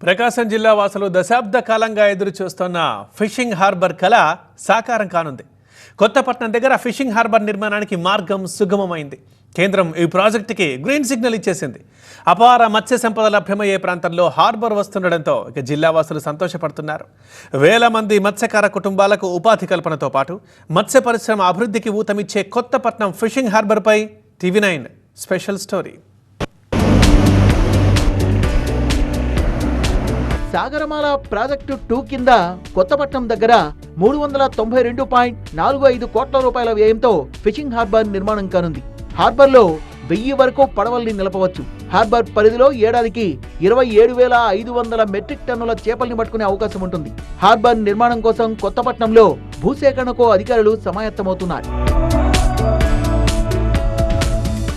ప్రకాశం జిల్లా వాసులు దశాబ్ద కాలంగా ఎదురు చూస్తున్న ఫిషింగ్ హార్బర్ కళ సాకారం కానుంది. కొత్తపట్నం దగ్గర ఫిషింగ్ హార్బర్ నిర్మాణానికి మార్గం సుగమమైంది. కేంద్రం ఈ ప్రాజెక్టుకి గ్రీన్ సిగ్నల్ ఇచ్చేసింది. అపార మత్స్య సంపద లభ్యమయ్యే ప్రాంతంలో హార్బర్ వస్తుండడంతో ఇక జిల్లా వాసులు సంతోషపడుతున్నారు. వేల మంది మత్స్యకార కుటుంబాలకు ఉపాధి కల్పనతో పాటు మత్స్య పరిశ్రమ అభివృద్ధికి ఊతమిచ్చే కొత్తపట్నం ఫిషింగ్ హార్బర్పై TV9 special story. Sagarmala project 2 కింద కొత్తపట్నం దగ్గర 392.45 కోట్ల రూపాయల వ్యయంతో ఫిషింగ్ హార్బర్ నిర్మాణం కానుంది. హార్బర్లో 1000 వరకు పడవల్ని నిలపవచ్చు. హార్బర్ పరిధిలో ఏడాదికి 27,500 మెట్రిక్ టన్నుల చేపల్ని పట్టుకునే అవకాశం ఉంటుంది. హార్బర్ నిర్మాణం కోసం కొత్తపట్నంలో భూసేకరణకు అధికారులు సమాయత్తమవుతున్నారు.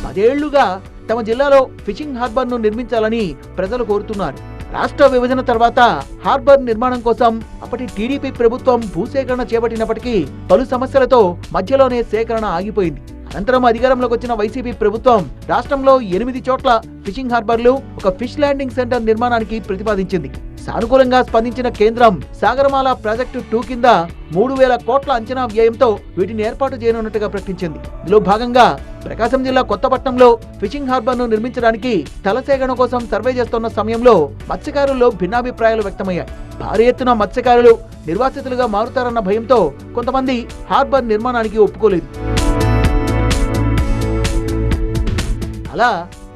10 ఏళ్లుగా తమ జిల్లాలో ఫిషింగ్ హార్బర్ను నిర్మించాలని ప్రజలు కోరుతున్నారు. రాష్ట్ర విభజన తర్వాత హార్బర్ నిర్మాణం కోసం అప్పటి టీడీపీ ప్రభుత్వం భూసేకరణ చేపట్టినప్పటికీ పలు సమస్యలతో మధ్యలోనే సేకరణ ఆగిపోయింది. అనంతరం అధికారంలోకి వచ్చిన వైసీపీ ప్రభుత్వం రాష్ట్రంలో 8 చోట్ల ఫిషింగ్ హార్బర్లు, ఒక ఫిష్ ల్యాండింగ్ సెంటర్ నిర్మాణానికి ప్రతిపాదించింది. సానుకూలంగా స్పందించిన కేంద్రం సాగరమాల ప్రాజెక్టు 2 కింద 3,000 కోట్ల అంచనా వ్యయంతో వీటిని ఏర్పాటు చేయనున్నట్టుగా ప్రకటించింది. ఇందులో భాగంగా ప్రకాశం జిల్లా కొత్తపట్నంలో ఫిషింగ్ హార్బర్ ను నిర్మించడానికి స్థల సేకరణ కోసం సర్వే చేస్తున్న సమయంలో మత్స్యకారుల్లో భిన్నాభిప్రాయాలు వ్యక్తమయ్యాయి. భారీ ఎత్తున మత్స్యకారులు నిర్వాసితులుగా మారుతారన్న భయంతో కొంతమంది హార్బర్ నిర్మాణానికి ఒప్పుకోలేదు. అలా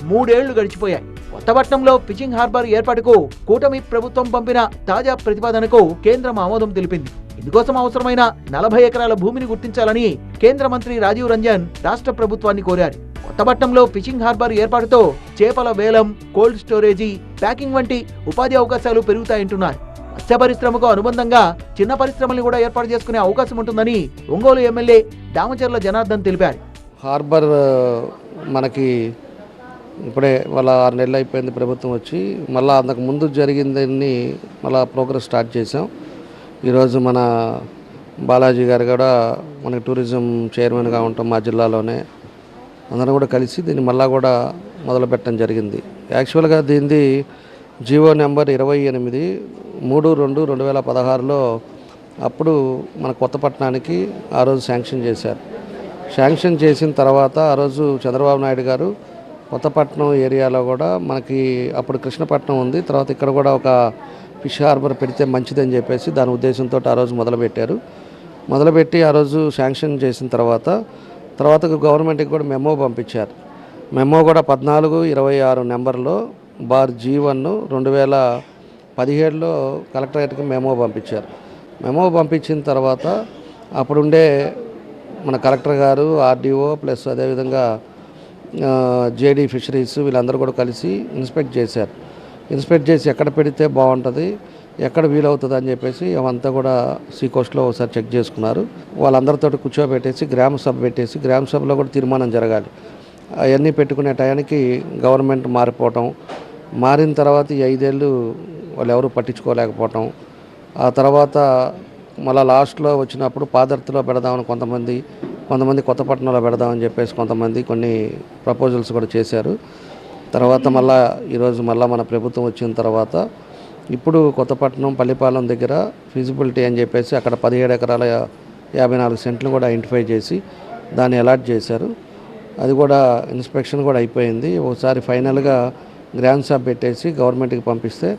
3 ఏళ్లు గడిచిపోయాయి. కొత్తపట్నంలో ఫిషింగ్ హార్బర్ ఏర్పాటుకు కూటమి ప్రభుత్వం పంపిన తాజా ప్రతిపాదనకు కేంద్రం ఆమోదం తెలిపింది. ఇందుకోసం అవసరమైన 40 ఎకరాల భూమిని గుర్తించాలని కేంద్ర మంత్రి రాజీవ్ రంజన్ రాష్ట్ర ప్రభుత్వాన్ని కోరారు. కొత్తపట్నంలో ఫిషింగ్ హార్బర్ ఏర్పాటుతో చేపల వేలం, కోల్డ్ స్టోరేజీ, ప్యాకింగ్ వంటి ఉపాధి అవకాశాలు పెరుగుతాయంటున్నారు. మత్స్య పరిశ్రమకు అనుబంధంగా చిన్న పరిశ్రమల్ని కూడా ఏర్పాటు చేసుకునే అవకాశం ఉంటుందని ఒంగోలు ఎమ్మెల్యే దామచర్ల జనార్దన్ తెలిపారు. హార్బర్ మనకి ఇప్పుడే వాళ్ళ 6 నెలలు అయిపోయింది ప్రభుత్వం వచ్చి. మళ్ళీ అంతకు ముందు జరిగిందని మళ్ళీ ప్రోగ్రెస్ స్టార్ట్ చేసాం. ఈరోజు మన బాలాజీ గారు కూడా మనకి టూరిజం చైర్మన్గా ఉంటాం మా జిల్లాలోనే, అందరం కూడా కలిసి దీన్ని మళ్ళీ కూడా మొదలుపెట్టడం జరిగింది. యాక్చువల్గా దీనిది జీవో నెంబర్ 28/3/2016లో అప్పుడు మన కొత్తపట్నానికి ఆ రోజు శాంక్షన్ చేశారు. శాంక్షన్ చేసిన తర్వాత ఆ రోజు చంద్రబాబు నాయుడు గారు కొత్తపట్నం ఏరియాలో కూడా మనకి అప్పుడు కృష్ణపట్నం ఉంది, తర్వాత ఇక్కడ కూడా ఒక ఫిష్ హార్బర్ పెడితే మంచిదని చెప్పేసి దాని ఉద్దేశంతో ఆ రోజు మొదలుపెట్టి ఆ రోజు శాంక్షన్ చేసిన తర్వాత గవర్నమెంట్కి కూడా మెమో పంపించారు. మెమో కూడా 14/26 నెంబర్లో /G1 2017లో కలెక్టరేట్కి మెమో పంపించారు. మెమో పంపించిన తర్వాత అప్పుడుండే మన కలెక్టర్ గారు, ఆర్డీఓ ప్లస్ అదేవిధంగా జేడీ ఫిషరీస్ వీళ్ళందరూ కూడా కలిసి ఇన్స్పెక్ట్ చేసి ఎక్కడ పెడితే బాగుంటుంది, ఎక్కడ వీలవుతుంది అని చెప్పేసి అవంతా కూడా సీ కోస్ట్లో ఒకసారి చెక్ చేసుకున్నారు. వాళ్ళందరితో కూర్చోబెట్టేసి గ్రామ సభ పెట్టేసి గ్రామ సభలో కూడా తీర్మానం జరగాలి. అవన్నీ పెట్టుకునే టయానికి గవర్నమెంట్ మారిన తర్వాత ఈ 5 ఏళ్ళు వాళ్ళు ఎవరు పట్టించుకోలేకపోవటం, ఆ తర్వాత మళ్ళీ లాస్ట్లో వచ్చినప్పుడు పాదర్తిలో పెడదామని కొంతమంది కొత్తపట్నంలో పెడదామని చెప్పేసి కొంతమంది కొన్ని ప్రపోజల్స్ కూడా చేశారు. తర్వాత ఈరోజు మన ప్రభుత్వం వచ్చిన తర్వాత ఇప్పుడు కొత్తపట్నం పల్లిపాలెం దగ్గర ఫీజిబిలిటీ అని చెప్పేసి అక్కడ 17 ఎకరాల 54 సెంట్లు కూడా ఐడెంటిఫై చేసి దాన్ని అలాట్ చేశారు. అది కూడా ఇన్స్పెక్షన్ కూడా అయిపోయింది. ఒకసారి ఫైనల్గా గ్రాండ్ సబ్ పెట్టేసి గవర్నమెంట్కి పంపిస్తే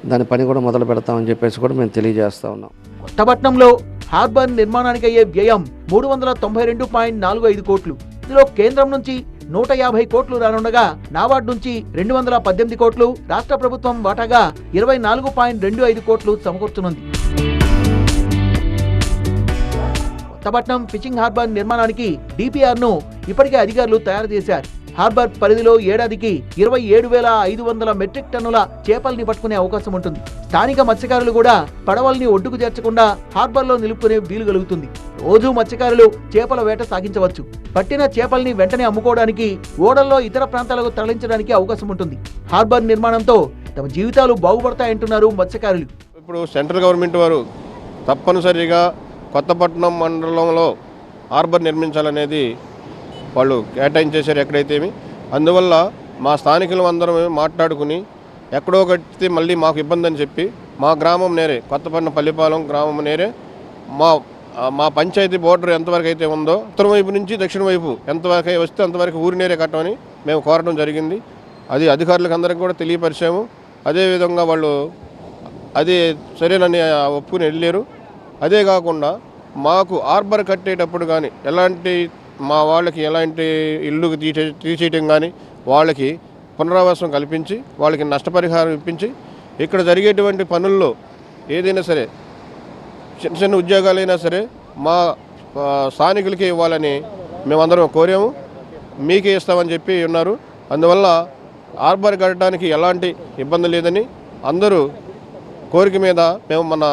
దాని పని కూడా మొదలు పెడతామని చెప్పేసి కూడా మేము తెలియజేస్తా ఉన్నాం. కొత్తపట్నంలో హార్బర్ నిర్మాణానికి అయ్యే వ్యయం 392.45 కోట్లు. ఇందులో కేంద్రం నుంచి 150 కోట్లు రానుండగా నాబార్డ్ నుంచి 218 కోట్లు, రాష్ట్ర ప్రభుత్వం వాటాగా 24.25 కోట్లు సమకూర్చనుంది. కొత్తపట్నం ఫిషింగ్ హార్బర్ నిర్మాణానికి డిపిఆర్ ను ఇప్పటికే అధికారులు తయారు చేశారు. హార్బర్ పరిధిలో ఏడాదికి 27,500 మెట్రిక్ టన్నుల చేపల్ని పట్టుకునే అవకాశం ఉంటుంది. స్థానిక మత్స్యకారులు కూడా పడవల్ని ఒడ్డుకు చేర్చకుండా హార్బర్లో నిలుపుకునే వీలు కలుగుతుంది. రోజు మత్స్యకారులు చేపల వేట సాగించవచ్చు. పట్టిన చేపల్ని వెంటనే అమ్ముకోవడానికి, ఓడల్లో ఇతర ప్రాంతాలకు తరలించడానికి అవకాశం ఉంటుంది. హార్బర్ నిర్మాణంతో తమ జీవితాలు బాగుపడతాయంటున్నారు మత్స్యకారులు. ఇప్పుడు సెంట్రల్ గవర్నమెంట్ వారు తప్పనిసరిగా కొత్తపట్నం మండలంలో హార్బర్ నిర్మించాలనేది వాళ్ళు కేటాయించేశారు ఎక్కడైతేమి. అందువల్ల మా స్థానికులు అందరం మాట్లాడుకుని ఎక్కడో కడితే మళ్ళీ మాకు ఇబ్బంది అని చెప్పి మా గ్రామం నేరే కొత్తపట్నం పల్లిపాలెం గ్రామం నేరే మా పంచాయతీ బోర్డర్ ఎంతవరకు అయితే ఉందో ఉత్తరం వైపు నుంచి దక్షిణ వైపు ఎంతవరకు వస్తే అంతవరకు ఊరి నేరే కట్టమని మేము కోరడం జరిగింది. అది అధికారులకు అందరికీ కూడా తెలియపరిచాము. అదేవిధంగా వాళ్ళు అదే సరేనని ఒప్పుకుని వెళ్ళారు. అదే కాకుండా మాకు హార్బర్ కట్టేటప్పుడు కానీ మా వాళ్ళకి ఎలాంటి ఇల్లు తీసేయటం కానీ వాళ్ళకి పునరావాసం కల్పించి వాళ్ళకి నష్టపరిహారం ఇప్పించి ఇక్కడ జరిగేటువంటి పనుల్లో ఏదైనా సరే చిన్న చిన్న ఉద్యోగాలైనా సరే మా స్థానికులకే ఇవ్వాలని మేమందరం కోరాము. మీకే ఇస్తామని చెప్పి ఉన్నారు. అందువల్ల హార్బర్ కట్టడానికి ఎలాంటి ఇబ్బంది లేదని అందరూ కోరిక మీద మేము మన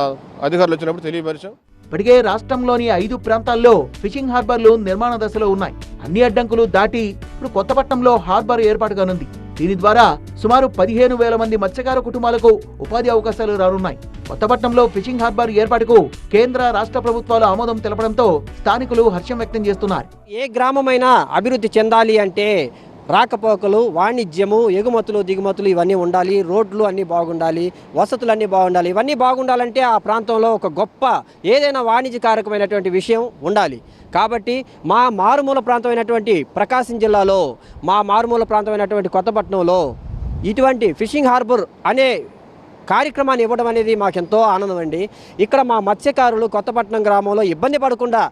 అధికారులు వచ్చినప్పుడు తెలియపరిచాం. ఇప్పటికే రాష్ట్రంలోని 5 ప్రాంతాల్లో ఫిషింగ్ హార్బర్లు నిర్మాణ దశలో ఉన్నాయి. అన్ని అడ్డంకులు దాటి ఇప్పుడు కొత్తపట్నంలో హార్బర్ ఏర్పాటు కానుంది. దీని ద్వారా సుమారు 15,000 మంది మత్స్యకార కుటుంబాలకు ఉపాధి అవకాశాలు రానున్నాయి. కొత్తపట్నంలో ఫిషింగ్ హార్బర్ ఏర్పాటుకు కేంద్ర రాష్ట్ర ప్రభుత్వాలు ఆమోదం తెలపడంతో స్థానికులు హర్షం వ్యక్తం చేస్తున్నారు. ఏ గ్రామమైనా అభివృద్ధి చెందాలి అంటే రాకపోకలు, వాణిజ్యము, ఎగుమతులు, దిగుమతులు ఇవన్నీ ఉండాలి. రోడ్లు అన్నీ బాగుండాలి, వసతులు అన్నీ బాగుండాలి. ఇవన్నీ బాగుండాలంటే ఆ ప్రాంతంలో ఒక గొప్ప ఏదైనా వాణిజ్యకారకమైనటువంటి విషయం ఉండాలి. కాబట్టి మా మారుమూల ప్రాంతమైనటువంటి ప్రకాశం జిల్లాలో, మా మారుమూల ప్రాంతమైనటువంటి కొత్తపట్నంలో ఇటువంటి ఫిషింగ్ హార్బర్ అనే కార్యక్రమాన్ని ఇవ్వడం అనేది మాకెంతో ఆనందం అండి. ఇక్కడ మా మత్స్యకారులు కొత్తపట్నం గ్రామంలో ఇబ్బంది పడకుండా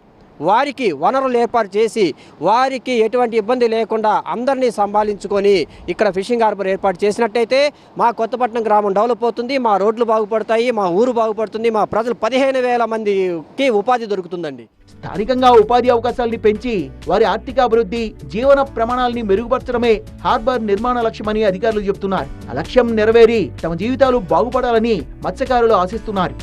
వారికి వనరులు ఏర్పాటు చేసి వారికి ఎటువంటి ఇబ్బంది లేకుండా అందరినీ సంభాళించుకొని ఇక్కడ ఫిషింగ్ హార్బర్ ఏర్పాటు చేసినట్టయితే మా కొత్తపట్నం గ్రామం డెవలప్ అవుతుంది, మా రోడ్లు బాగుపడతాయి, మా ఊరు బాగుపడుతుంది, మా ప్రజలు 15,000 మందికి ఉపాధి దొరుకుతుందండి. స్థానికంగా ఉపాధి అవకాశాలని పెంచి వారి ఆర్థిక అభివృద్ధి, జీవన ప్రమాణాలని మెరుగుపరచడమే హార్బర్ నిర్మాణ లక్ష్యమని అధికారులు చెబుతున్నారు. ఆ లక్ష్యం నెరవేరి తమ జీవితాలు బాగుపడాలని మత్స్యకారులు ఆశిస్తున్నారు.